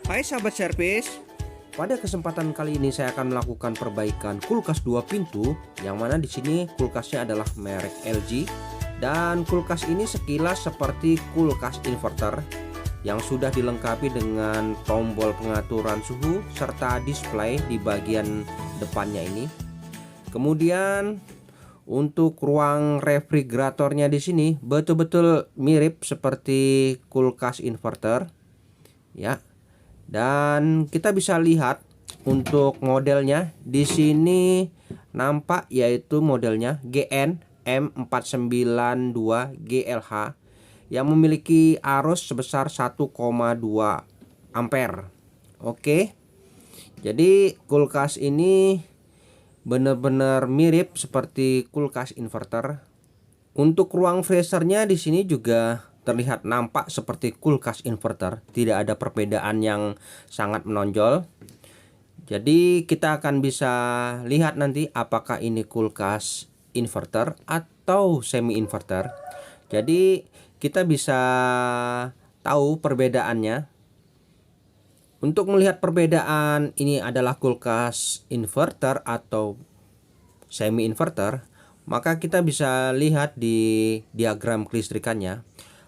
Hai sahabat servis, pada kesempatan kali ini saya akan melakukan perbaikan kulkas 2 pintu, yang mana di sini kulkasnya adalah merek LG, dan kulkas ini sekilas seperti kulkas inverter yang sudah dilengkapi dengan tombol pengaturan suhu serta display di bagian depannya ini. Kemudian untuk ruang refrigeratornya di sini betul-betul mirip seperti kulkas inverter, ya. Dan kita bisa lihat untuk modelnya di sini nampak yaitu modelnya GN M492 GLH yang memiliki arus sebesar 1,2 ampere. Oke. Jadi kulkas ini benar-benar mirip seperti kulkas inverter. Untuk ruang freezernya di sini juga terlihat nampak seperti kulkas inverter, tidak ada perbedaan yang sangat menonjol. Jadi kita akan bisa lihat nanti apakah ini kulkas inverter atau semi inverter. Jadi kita bisa tahu perbedaannya. Untuk melihat perbedaan ini adalah kulkas inverter atau semi inverter, maka kita bisa lihat di diagram kelistrikannya.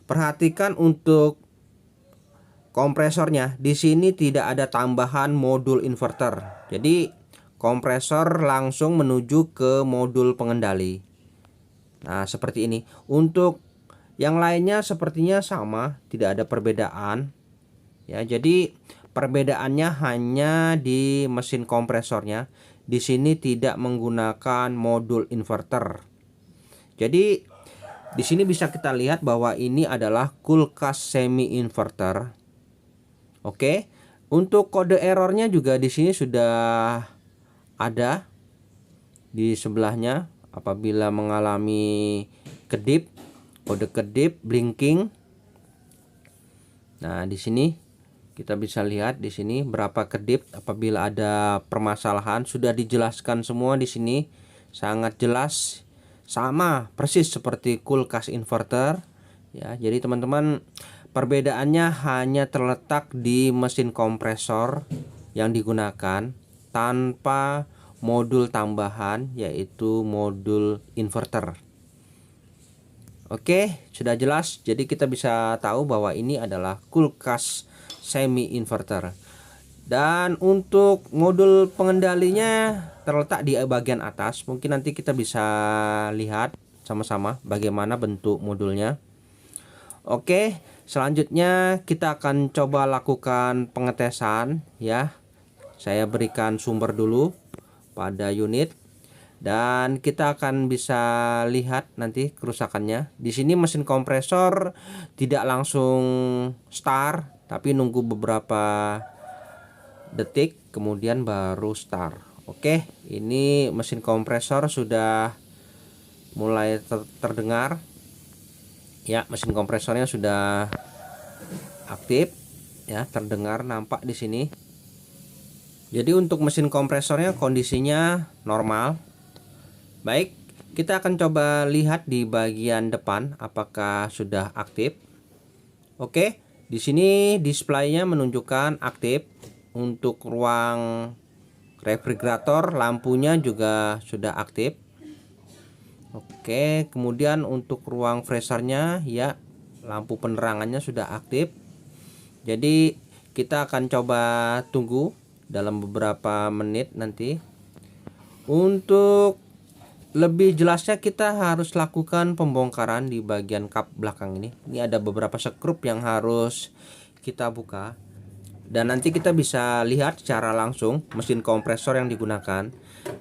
Perhatikan untuk kompresornya, di sini tidak ada tambahan modul inverter. Jadi kompresor langsung menuju ke modul pengendali. Nah, seperti ini. Untuk yang lainnya sepertinya sama, tidak ada perbedaan. Ya, jadi perbedaannya hanya di mesin kompresornya. Di sini tidak menggunakan modul inverter. Jadi di sini bisa kita lihat bahwa ini adalah kulkas semi inverter. Oke. Untuk kode errornya juga di sini sudah ada di sebelahnya. Apabila mengalami kedip, kode kedip blinking. Nah, di sini kita bisa lihat di sini berapa kedip. Apabila ada permasalahan sudah dijelaskan semua di sini, sangat jelas. Sama persis seperti kulkas inverter, ya. Jadi teman-teman, perbedaannya hanya terletak di mesin kompresor yang digunakan tanpa modul tambahan, yaitu modul inverter. Oke, sudah jelas. Jadi kita bisa tahu bahwa ini adalah kulkas semi inverter. Dan untuk modul pengendalinya terletak di bagian atas. Mungkin nanti kita bisa lihat sama-sama bagaimana bentuk modulnya. Oke, selanjutnya kita akan coba lakukan pengetesan, ya. Saya berikan sumber dulu pada unit dan kita akan bisa lihat nanti kerusakannya. Di sini mesin kompresor tidak langsung start, tapi nunggu beberapa detik kemudian baru start. Oke, ini mesin kompresor sudah mulai terdengar. Ya, mesin kompresornya sudah aktif, ya, terdengar nampak di sini. Jadi untuk mesin kompresornya kondisinya normal. Baik, kita akan coba lihat di bagian depan apakah sudah aktif. Oke, di sini displaynya menunjukkan aktif. Untuk ruang refrigerator lampunya juga sudah aktif. Oke, kemudian untuk ruang freezernya, ya, lampu penerangannya sudah aktif. Jadi kita akan coba tunggu dalam beberapa menit nanti. Untuk lebih jelasnya kita harus lakukan pembongkaran di bagian kap belakang ini. Ini ada beberapa skrup yang harus kita buka. Dan nanti kita bisa lihat secara langsung mesin kompresor yang digunakan,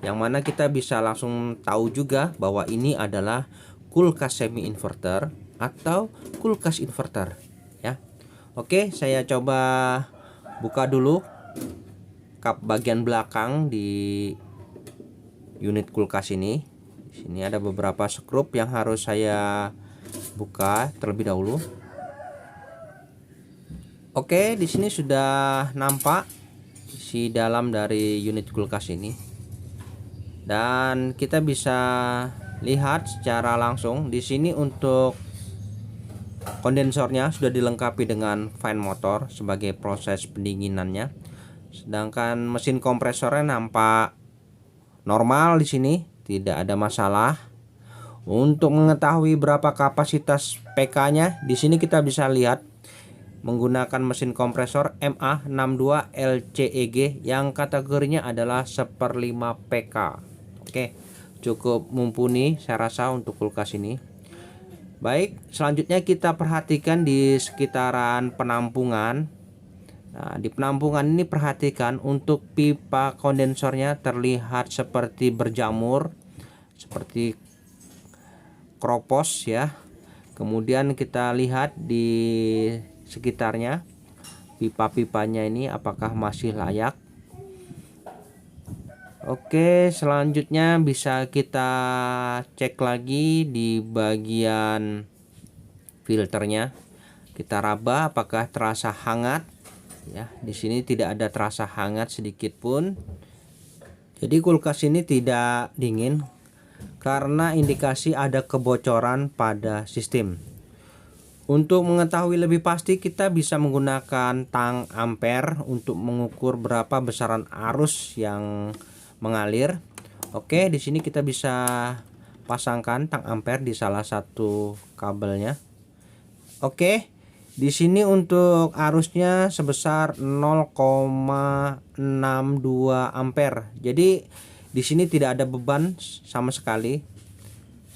yang mana kita bisa langsung tahu juga bahwa ini adalah kulkas semi inverter atau kulkas inverter, ya. Oke, saya coba buka dulu kap bagian belakang di unit kulkas ini. Di sini ada beberapa skrup yang harus saya buka terlebih dahulu. Oke, di sini sudah nampak isi dalam dari unit kulkas ini. Dan kita bisa lihat secara langsung di sini untuk kondensornya sudah dilengkapi dengan fan motor sebagai proses pendinginannya. Sedangkan mesin kompresornya nampak normal di sini, tidak ada masalah. Untuk mengetahui berapa kapasitas PK-nya, di sini kita bisa lihat menggunakan mesin kompresor MA62 LCEG yang kategorinya adalah 1/5 PK. Oke, cukup mumpuni saya rasa untuk kulkas ini. Baik, selanjutnya kita perhatikan di sekitaran penampungan. Nah, di penampungan ini perhatikan untuk pipa kondensornya terlihat seperti berjamur, seperti kropos ya. Kemudian kita lihat di sekitarnya pipa-pipanya ini apakah masih layak. Oke, selanjutnya bisa kita cek lagi di bagian filternya. Kita raba apakah terasa hangat ya. Di sini tidak ada terasa hangat sedikit pun. Jadi kulkas ini tidak dingin karena indikasi ada kebocoran pada sistem. Untuk mengetahui lebih pasti kita bisa menggunakan tang ampere untuk mengukur berapa besaran arus yang mengalir. Oke, di sini kita bisa pasangkan tang ampere di salah satu kabelnya. Oke, di sini untuk arusnya sebesar 0,62 ampere. Jadi di sini tidak ada beban sama sekali,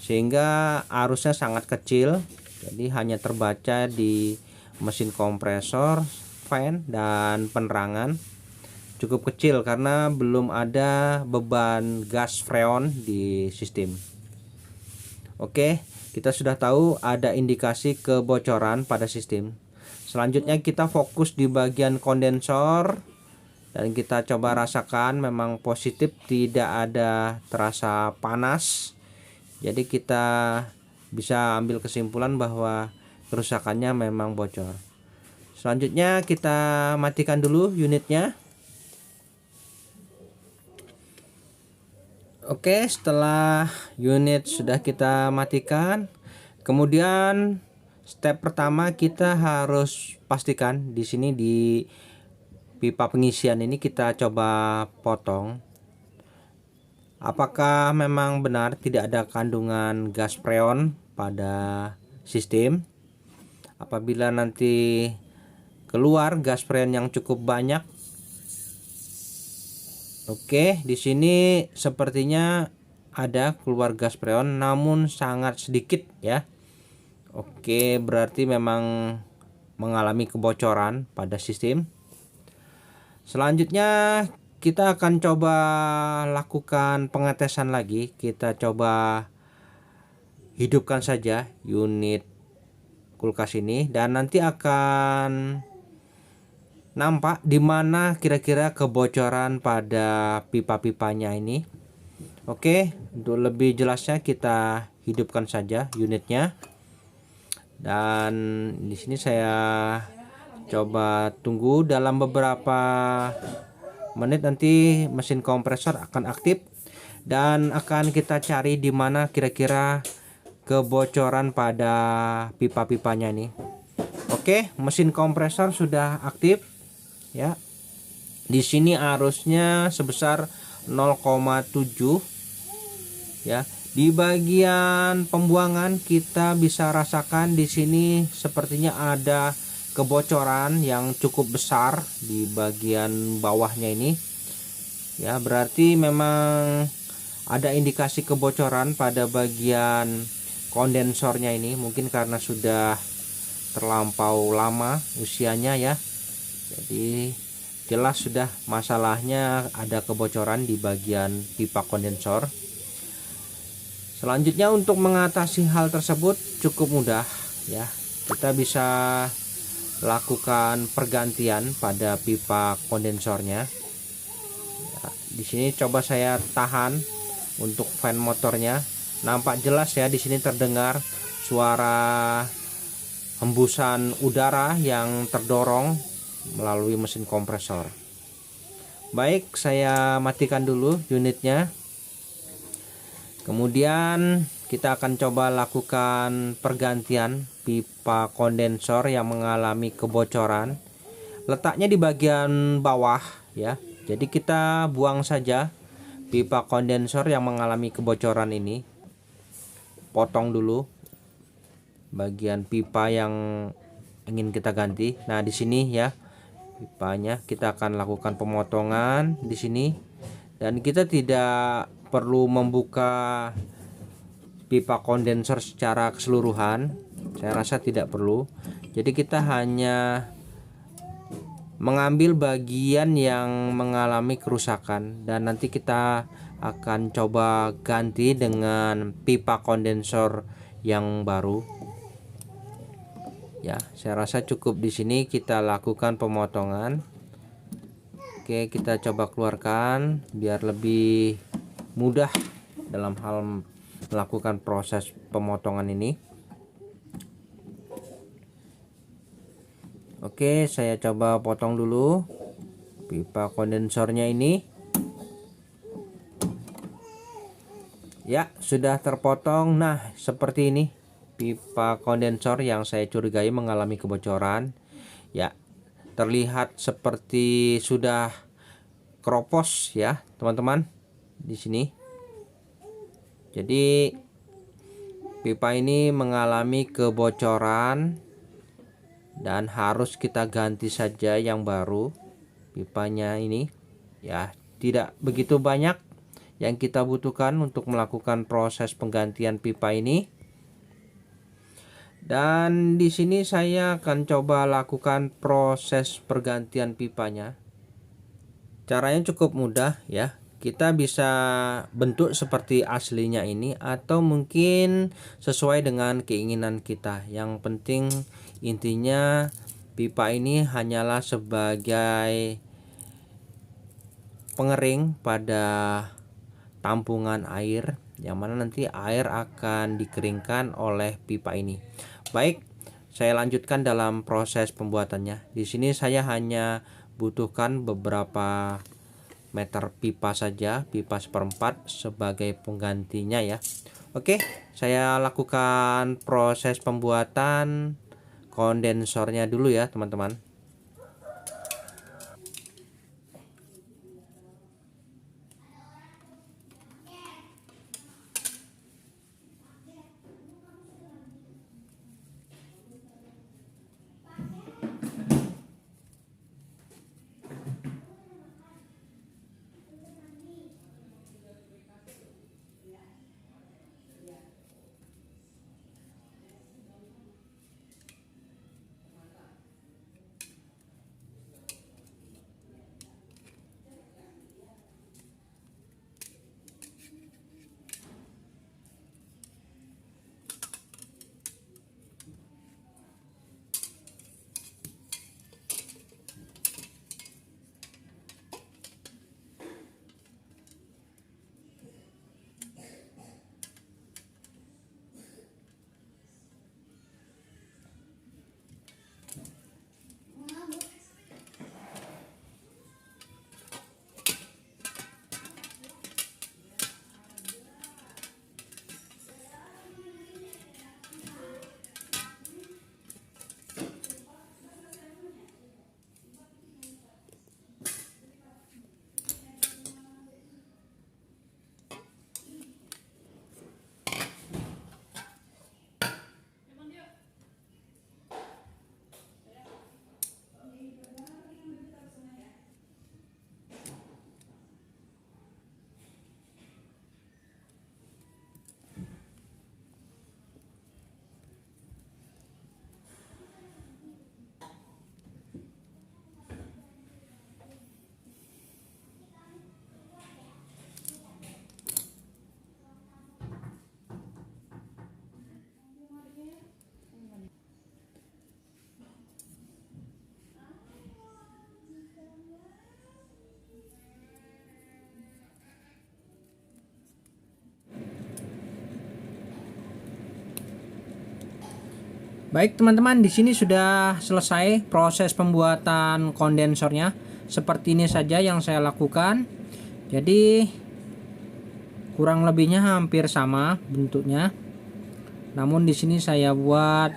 sehingga arusnya sangat kecil. Jadi hanya terbaca di mesin kompresor, fan, dan penerangan. Cukup kecil karena belum ada beban gas freon di sistem. Oke, kita sudah tahu ada indikasi kebocoran pada sistem. Selanjutnya kita fokus di bagian kondensor dan kita coba rasakan, memang positif, tidak ada terasa panas. Jadi kita bisa ambil kesimpulan bahwa kerusakannya memang bocor. Selanjutnya kita matikan dulu unitnya. Oke, setelah unit sudah kita matikan, kemudian step pertama kita harus pastikan di sini di pipa pengisian ini kita coba potong. Apakah memang benar tidak ada kandungan gas freon pada sistem? Apabila nanti keluar gas freon yang cukup banyak. Oke, di sini sepertinya ada keluar gas freon namun sangat sedikit ya. Oke, berarti memang mengalami kebocoran pada sistem. Selanjutnya kita akan coba lakukan pengetesan lagi. Kita coba hidupkan saja unit kulkas ini dan nanti akan nampak di mana kira-kira kebocoran pada pipa-pipanya ini. Oke, untuk lebih jelasnya kita hidupkan saja unitnya. Dan di sini saya coba tunggu dalam beberapa menit, nanti mesin kompresor akan aktif dan akan kita cari di mana kira-kira kebocoran pada pipa-pipanya ini. Oke, mesin kompresor sudah aktif ya. Di sini arusnya sebesar 0,7 ya. Di bagian pembuangan kita bisa rasakan di sini sepertinya ada kebocoran yang cukup besar di bagian bawahnya ini ya, berarti memang ada indikasi kebocoran pada bagian kondensornya ini, mungkin karena sudah terlampau lama usianya ya. Jadi jelas sudah masalahnya ada kebocoran di bagian pipa kondensor. Selanjutnya untuk mengatasi hal tersebut cukup mudah ya. Kita bisa lakukan pergantian pada pipa kondensornya. Ya, di sini coba saya tahan untuk fan motornya. Nampak jelas ya, di sini terdengar suara hembusan udara yang terdorong melalui mesin kompresor. Baik, saya matikan dulu unitnya. Kemudian kita akan coba lakukan pergantian pipa kondensor yang mengalami kebocoran. Letaknya di bagian bawah ya. Jadi kita buang saja pipa kondensor yang mengalami kebocoran ini. Potong dulu bagian pipa yang ingin kita ganti. Nah, di sini ya pipanya kita akan lakukan pemotongan di sini, dan kita tidak perlu membuka pipa kondensor secara keseluruhan. Saya rasa tidak perlu. Jadi kita hanya mengambil bagian yang mengalami kerusakan, dan nanti kita akan coba ganti dengan pipa kondensor yang baru. Ya, saya rasa cukup di sini kita lakukan pemotongan. Oke, kita coba keluarkan biar lebih mudah dalam hal melakukan proses pemotongan ini. Oke, saya coba potong dulu pipa kondensornya ini. Ya, sudah terpotong. Nah, seperti ini pipa kondensor yang saya curigai mengalami kebocoran. Ya, terlihat seperti sudah keropos ya, teman-teman. Di sini. Jadi pipa ini mengalami kebocoran dan harus kita ganti saja yang baru pipanya ini. Ya, tidak begitu banyak yang kita butuhkan untuk melakukan proses penggantian pipa ini. Dan di sini saya akan coba lakukan proses pergantian pipanya. Caranya cukup mudah ya. Kita bisa bentuk seperti aslinya ini, atau mungkin sesuai dengan keinginan kita. Yang penting intinya pipa ini hanyalah sebagai pengering pada tampungan air, yang mana nanti air akan dikeringkan oleh pipa ini. Baik, saya lanjutkan dalam proses pembuatannya. Di sini saya hanya butuhkan beberapa meter pipa saja, pipa 1/4 sebagai penggantinya ya. Oke, saya lakukan proses pembuatan kondensornya dulu ya, teman-teman. Baik teman-teman, di sini sudah selesai proses pembuatan kondensornya. Seperti ini saja yang saya lakukan. Jadi kurang lebihnya hampir sama bentuknya. Namun di sini saya buat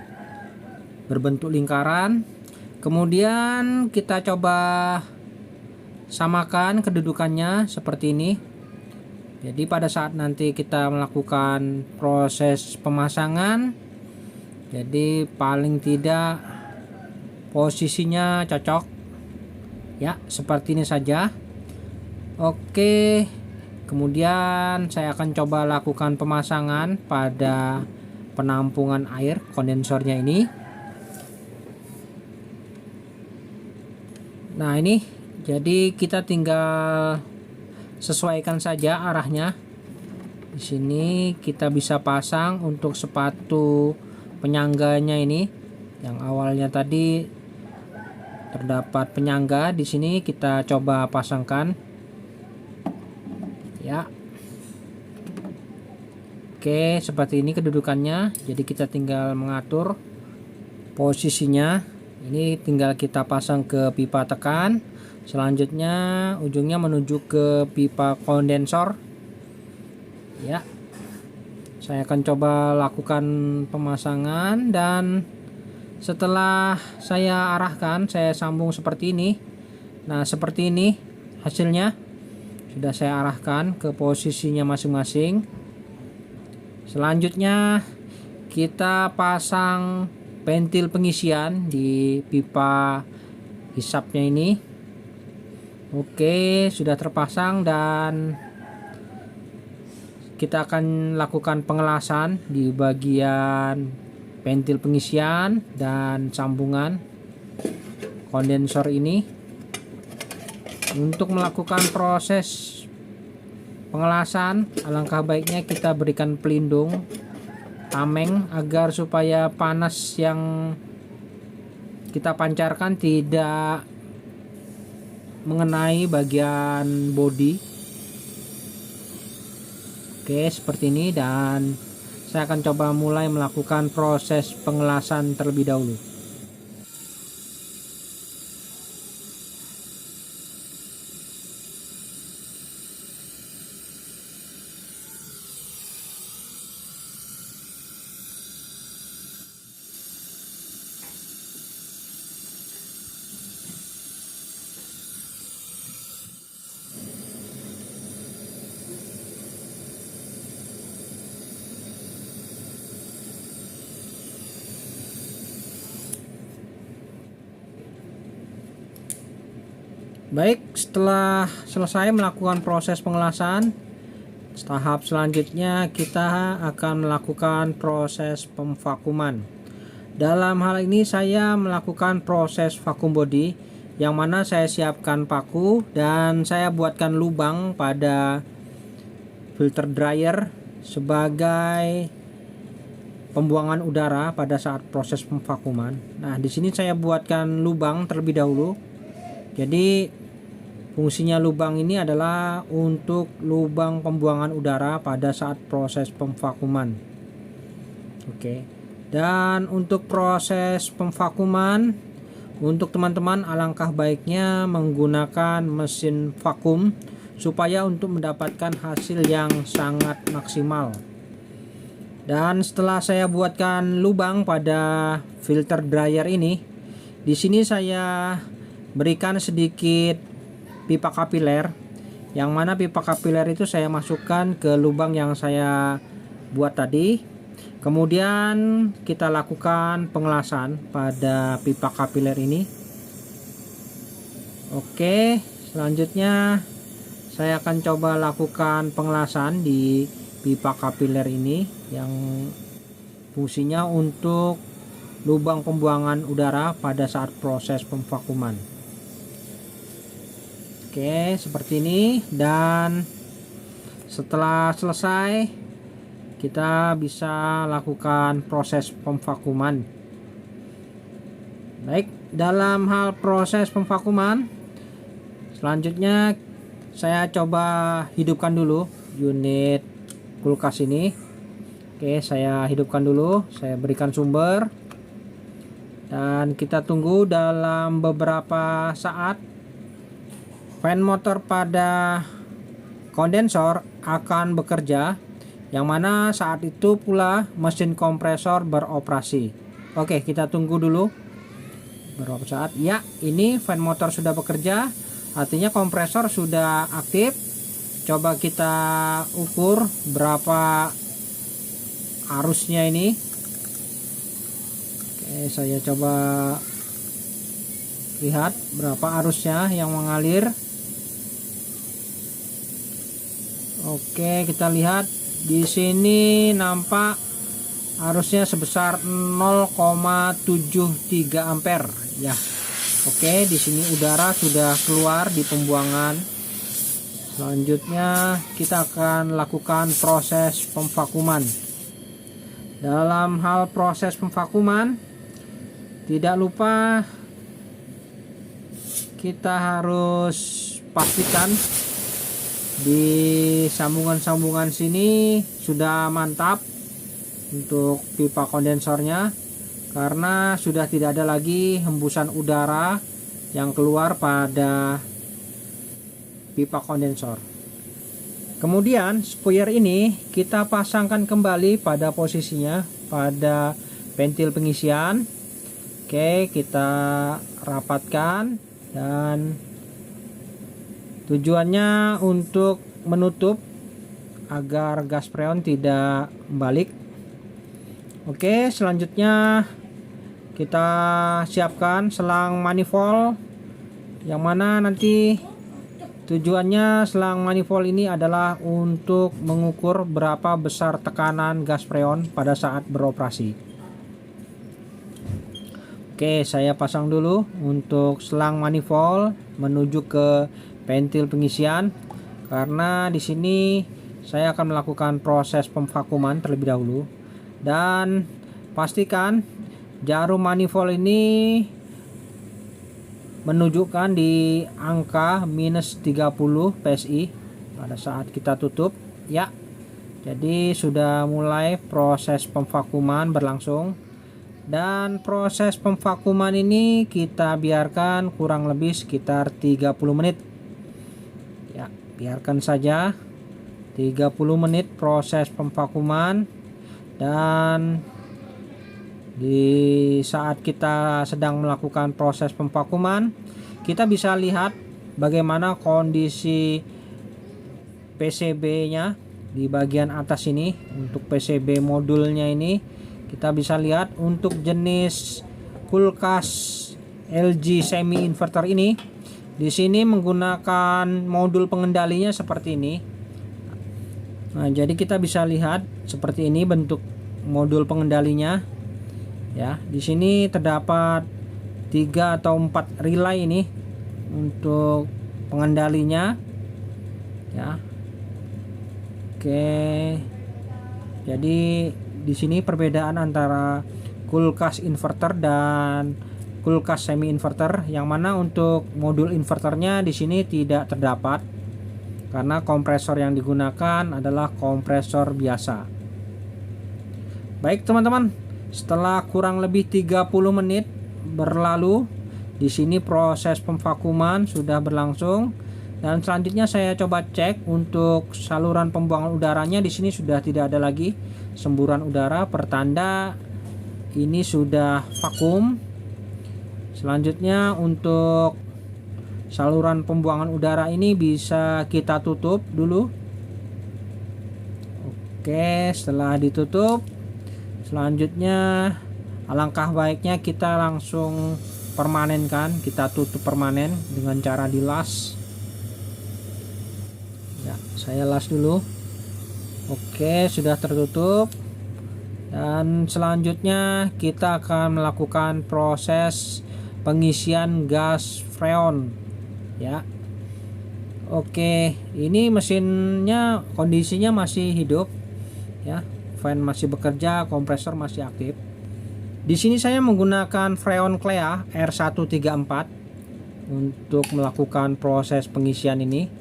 berbentuk lingkaran. Kemudian kita coba samakan kedudukannya seperti ini. Jadi pada saat nanti kita melakukan proses pemasangan, jadi paling tidak posisinya cocok ya, seperti ini saja. Oke, kemudian saya akan coba lakukan pemasangan pada penampungan air kondensornya ini. Nah ini, jadi kita tinggal sesuaikan saja arahnya. Di sini kita bisa pasang untuk sepatu penyangganya ini. Yang awalnya tadi terdapat penyangga, di sini kita coba pasangkan. Ya. Oke, seperti ini kedudukannya. Jadi kita tinggal mengatur posisinya. Ini tinggal kita pasang ke pipa tekan. Selanjutnya ujungnya menuju ke pipa kondensor. Ya. Saya akan coba lakukan pemasangan, dan setelah saya arahkan, saya sambung seperti ini. Nah, seperti ini hasilnya. Sudah saya arahkan ke posisinya masing-masing. Selanjutnya kita pasang ventil pengisian di pipa hisapnya ini. Oke, sudah terpasang, dan kita akan lakukan pengelasan di bagian ventil pengisian dan sambungan kondensor ini. Untuk melakukan proses pengelasan, alangkah baiknya kita berikan pelindung tameng agar supaya panas yang kita pancarkan tidak mengenai bagian bodi. Oke, seperti ini, dan saya akan coba mulai melakukan proses pengelasan terlebih dahulu. Baik, setelah selesai melakukan proses pengelasan, tahap selanjutnya kita akan melakukan proses pemvakuman. Dalam hal ini saya melakukan proses vakum body, yang mana saya siapkan paku dan saya buatkan lubang pada filter dryer sebagai pembuangan udara pada saat proses pemvakuman. Nah, di sini saya buatkan lubang terlebih dahulu. Jadi fungsinya lubang ini adalah untuk lubang pembuangan udara pada saat proses pemvakuman. Oke. Dan untuk proses pemvakuman, untuk teman-teman alangkah baiknya menggunakan mesin vakum supaya untuk mendapatkan hasil yang sangat maksimal. Dan setelah saya buatkan lubang pada filter dryer ini, di sini saya berikan sedikit pipa kapiler, yang mana pipa kapiler itu saya masukkan ke lubang yang saya buat tadi. Kemudian kita lakukan pengelasan pada pipa kapiler ini. Oke, selanjutnya saya akan coba lakukan pengelasan di pipa kapiler ini, yang fungsinya untuk lubang pembuangan udara pada saat proses pemvakuman. Oke, seperti ini, dan setelah selesai kita bisa lakukan proses pemvakuman. Baik, dalam hal proses pemvakuman selanjutnya saya coba hidupkan dulu unit kulkas ini. Oke, saya hidupkan dulu, saya berikan sumber, dan kita tunggu dalam beberapa saat fan motor pada kondensor akan bekerja, yang mana saat itu pula mesin kompresor beroperasi. Oke, kita tunggu dulu berapa saat. Ya, ini fan motor sudah bekerja, artinya kompresor sudah aktif. Coba kita ukur berapa arusnya ini. Oke, saya coba lihat berapa arusnya yang mengalir. Oke, kita lihat di sini nampak arusnya sebesar 0,73 ampere ya. Oke, di sini udara sudah keluar di pembuangan. Selanjutnya kita akan lakukan proses pemvakuman. Dalam hal proses pemvakuman, tidak lupa kita harus pastikan di sambungan-sambungan sini sudah mantap untuk pipa kondensornya, karena sudah tidak ada lagi hembusan udara yang keluar pada pipa kondensor. Kemudian spoiler ini kita pasangkan kembali pada posisinya pada ventil pengisian. Oke, kita rapatkan, dan tujuannya untuk menutup agar gas freon tidak balik. Oke, selanjutnya kita siapkan selang manifold, yang mana nanti tujuannya selang manifold ini adalah untuk mengukur berapa besar tekanan gas freon pada saat beroperasi. Oke, saya pasang dulu untuk selang manifold menuju ke ventil pengisian, karena di sini saya akan melakukan proses pemvakuman terlebih dahulu. Dan pastikan jarum manifold ini menunjukkan di angka minus 30 PSI pada saat kita tutup ya. Jadi sudah mulai proses pemvakuman berlangsung, dan proses pemvakuman ini kita biarkan kurang lebih sekitar 30 menit ya. Biarkan saja 30 menit proses pemvakuman, dan di saat kita sedang melakukan proses pemvakuman, kita bisa lihat bagaimana kondisi PCB-nya di bagian atas ini. Untuk PCB modulnya ini kita bisa lihat untuk jenis kulkas LG semi inverter ini, di sini menggunakan modul pengendalinya seperti ini. Nah, jadi kita bisa lihat seperti ini bentuk modul pengendalinya. Ya, di sini terdapat 3 atau 4 relay ini untuk pengendalinya. Ya. Oke. Jadi di sini perbedaan antara kulkas inverter dan kulkas semi inverter, yang mana untuk modul inverternya di sini tidak terdapat karena kompresor yang digunakan adalah kompresor biasa. Baik teman-teman, setelah kurang lebih 30 menit berlalu, di sini proses pemvakuman sudah berlangsung, dan selanjutnya saya coba cek untuk saluran pembuangan udaranya. Di sini sudah tidak ada lagi semburan udara, pertanda ini sudah vakum. Selanjutnya untuk saluran pembuangan udara ini bisa kita tutup dulu. Oke, setelah ditutup, selanjutnya alangkah baiknya kita langsung permanenkan, kita tutup permanen dengan cara dilas. Ya, saya las dulu. Oke, sudah tertutup. Dan selanjutnya kita akan melakukan proses pengisian gas freon ya. Oke, ini mesinnya kondisinya masih hidup ya. Fan masih bekerja, kompresor masih aktif. Di sini saya menggunakan freon Clea R134 untuk melakukan proses pengisian ini.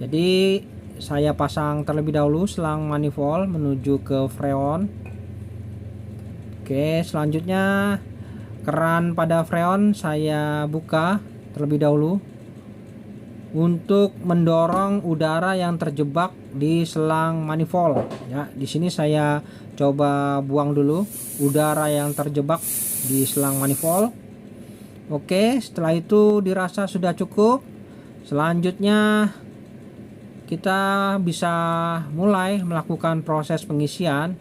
Jadi saya pasang terlebih dahulu selang manifold menuju ke freon. Oke, selanjutnya keran pada freon saya buka terlebih dahulu. untuk mendorong udara yang terjebak di selang manifold. Ya, di sini saya coba buang dulu udara yang terjebak di selang manifold. Oke, setelah itu dirasa sudah cukup. Selanjutnya kita bisa mulai melakukan proses pengisian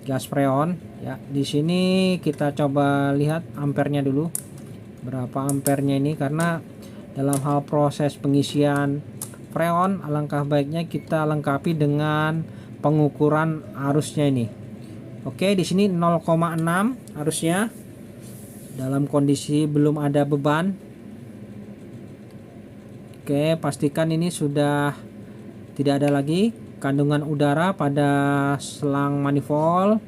gas freon. Ya, di sini kita coba lihat ampernya dulu. Berapa ampernya ini, karena dalam hal proses pengisian freon alangkah baiknya kita lengkapi dengan pengukuran arusnya ini. Oke, di sini 0,6 arusnya dalam kondisi belum ada beban. Oke, pastikan ini sudah tidak ada lagi kandungan udara pada selang manifold.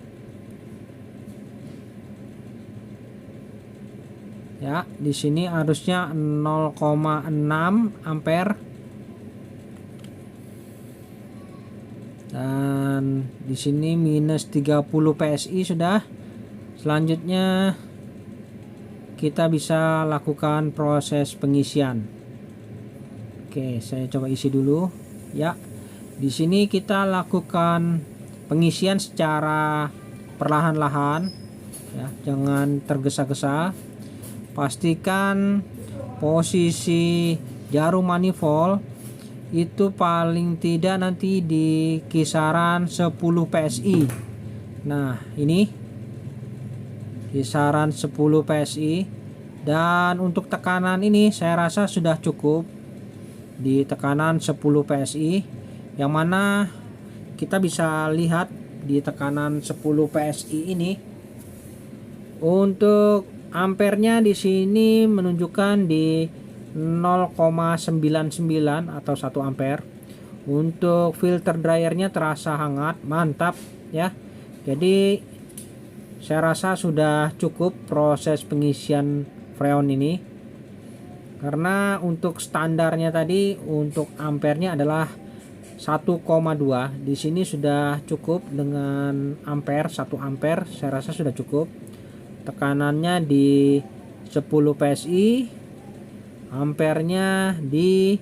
Ya, di sini arusnya 0,6 ampere. Dan di sini minus 30 PSI sudah. Selanjutnya kita bisa lakukan proses pengisian. Oke, saya coba isi dulu. Ya, di sini kita lakukan pengisian secara perlahan-lahan. Ya, jangan tergesa-gesa. Pastikan posisi jarum manifold itu paling tidak nanti di kisaran 10 PSI. Nah, ini kisaran 10 PSI. Dan untuk tekanan ini saya rasa sudah cukup di tekanan 10 PSI, yang mana kita bisa lihat di tekanan 10 PSI ini untuk ampernya di sini menunjukkan di 0,99 atau 1 ampere. Untuk filter dryernya terasa hangat, mantap ya. Jadi saya rasa sudah cukup proses pengisian freon ini, karena untuk standarnya tadi untuk ampernya adalah 1,2. Di sini sudah cukup dengan ampere, 1 ampere saya rasa sudah cukup. Tekanannya di 10 PSI, ampernya di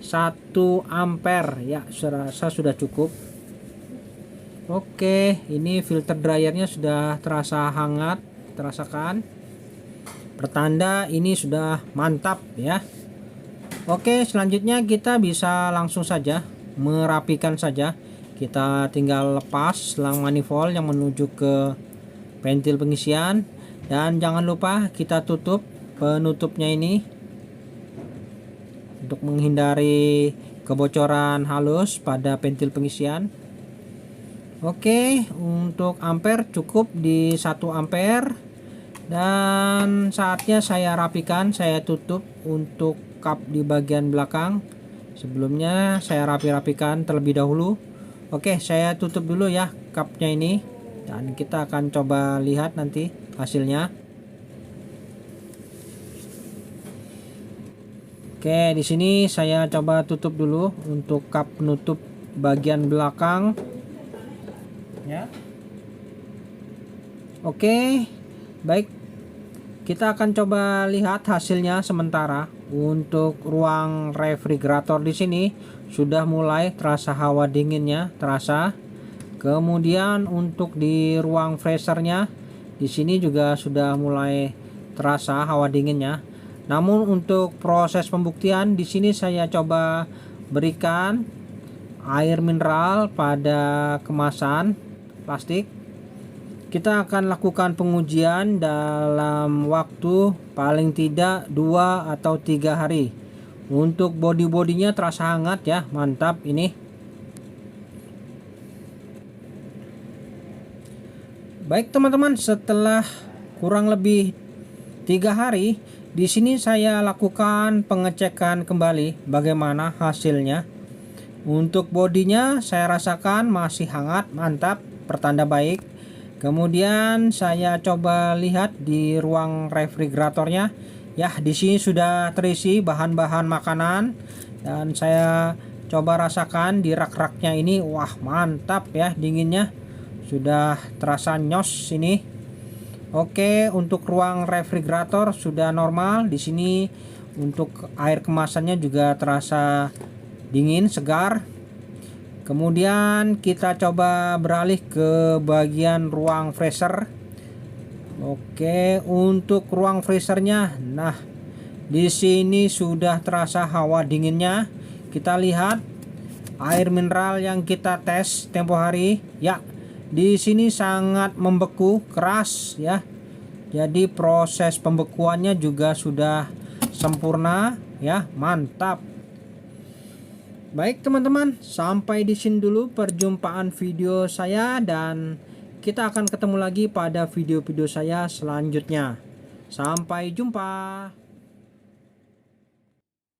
1 ampere ya, saya rasa sudah cukup. Oke, ini filter dryernya sudah terasa hangat, terasakan, pertanda ini sudah mantap ya. Oke, selanjutnya kita bisa langsung saja merapikan saja. Kita tinggal lepas selang manifold yang menuju ke ventil pengisian, dan jangan lupa kita tutup penutupnya ini untuk menghindari kebocoran halus pada ventil pengisian. Oke, untuk ampere cukup di 1 ampere, dan saatnya saya rapikan, saya tutup untuk kap di bagian belakang. Sebelumnya saya rapikan terlebih dahulu. Oke, saya tutup dulu ya kapnya ini, dan kita akan coba lihat nanti hasilnya. Oke, di sini saya coba tutup dulu untuk kap penutup bagian belakang. Ya. Oke, baik. Kita akan coba lihat hasilnya sementara. Untuk ruang refrigerator di sini sudah mulai terasa hawa dinginnya, terasa. Kemudian untuk di ruang freezernya di sini juga sudah mulai terasa hawa dinginnya. Namun untuk proses pembuktian di sini saya coba berikan air mineral pada kemasan plastik. Kita akan lakukan pengujian dalam waktu paling tidak 2 atau 3 hari. Untuk body-bodinya terasa hangat ya, mantap ini. Baik teman-teman, setelah kurang lebih 3 hari, di sini saya lakukan pengecekan kembali bagaimana hasilnya. Untuk bodinya saya rasakan masih hangat, mantap, pertanda baik. Kemudian saya coba lihat di ruang refrigeratornya. Ya, di sini sudah terisi bahan-bahan makanan, dan saya coba rasakan di rak-raknya ini, wah mantap ya dinginnya. Sudah terasa nyos ini. Oke, untuk ruang refrigerator sudah normal. Di sini Untuk air kemasannya juga terasa dingin, segar. Kemudian kita coba beralih ke bagian ruang freezer. Oke, untuk ruang freezernya, nah di sini sudah terasa hawa dinginnya. Kita lihat air mineral yang kita tes tempo hari, ya, di sini sangat membeku, keras ya. Jadi proses pembekuannya juga sudah sempurna ya, mantap. Baik teman-teman, sampai di sini dulu perjumpaan video saya, dan kita akan ketemu lagi pada video-video saya selanjutnya. Sampai jumpa.